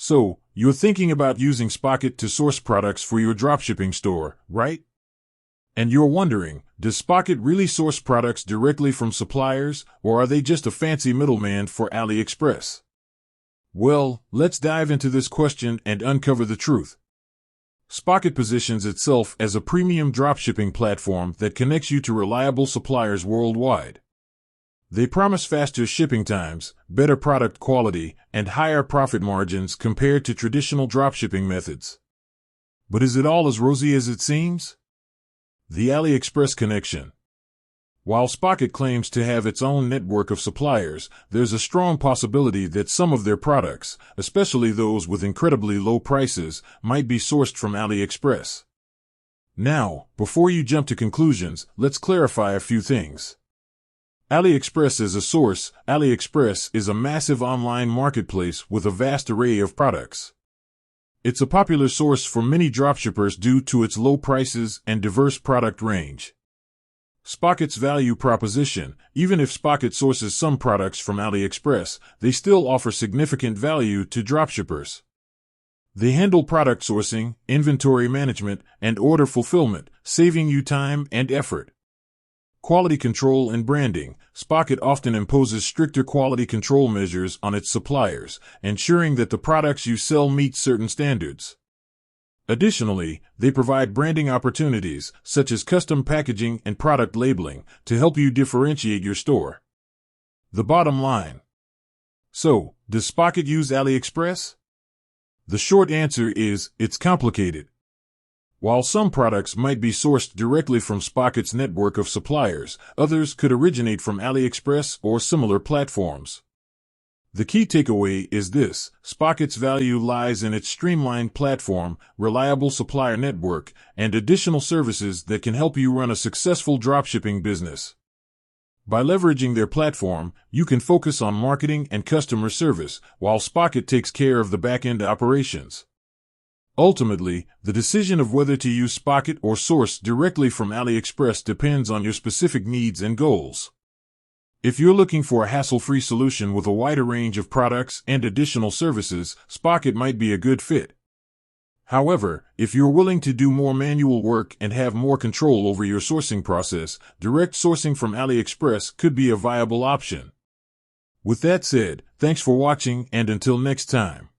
So, you're thinking about using Spocket to source products for your dropshipping store, right? And you're wondering, does Spocket really source products directly from suppliers, or are they just a fancy middleman for AliExpress? Well, let's dive into this question and uncover the truth. Spocket positions itself as a premium dropshipping platform that connects you to reliable suppliers worldwide. They promise faster shipping times, better product quality, and higher profit margins compared to traditional dropshipping methods. But is it all as rosy as it seems? The AliExpress connection. While Spocket claims to have its own network of suppliers, there's a strong possibility that some of their products, especially those with incredibly low prices, might be sourced from AliExpress. Now, before you jump to conclusions, let's clarify a few things. AliExpress as a source. AliExpress is a massive online marketplace with a vast array of products. It's a popular source for many dropshippers due to its low prices and diverse product range. Spocket's value proposition. Even if Spocket sources some products from AliExpress, they still offer significant value to dropshippers. They handle product sourcing, inventory management, and order fulfillment, saving you time and effort. Quality control and branding. Spocket often imposes stricter quality control measures on its suppliers, ensuring that the products you sell meet certain standards. Additionally, they provide branding opportunities, such as custom packaging and product labeling, to help you differentiate your store. The bottom line. So, does Spocket use AliExpress? The short answer is, it's complicated. While some products might be sourced directly from Spocket's network of suppliers, others could originate from AliExpress or similar platforms. The key takeaway is this: Spocket's value lies in its streamlined platform, reliable supplier network, and additional services that can help you run a successful dropshipping business. By leveraging their platform, you can focus on marketing and customer service, while Spocket takes care of the back-end operations. Ultimately, the decision of whether to use Spocket or source directly from AliExpress depends on your specific needs and goals. If you're looking for a hassle-free solution with a wider range of products and additional services, Spocket might be a good fit. However, if you're willing to do more manual work and have more control over your sourcing process, direct sourcing from AliExpress could be a viable option. With that said, thanks for watching, and until next time.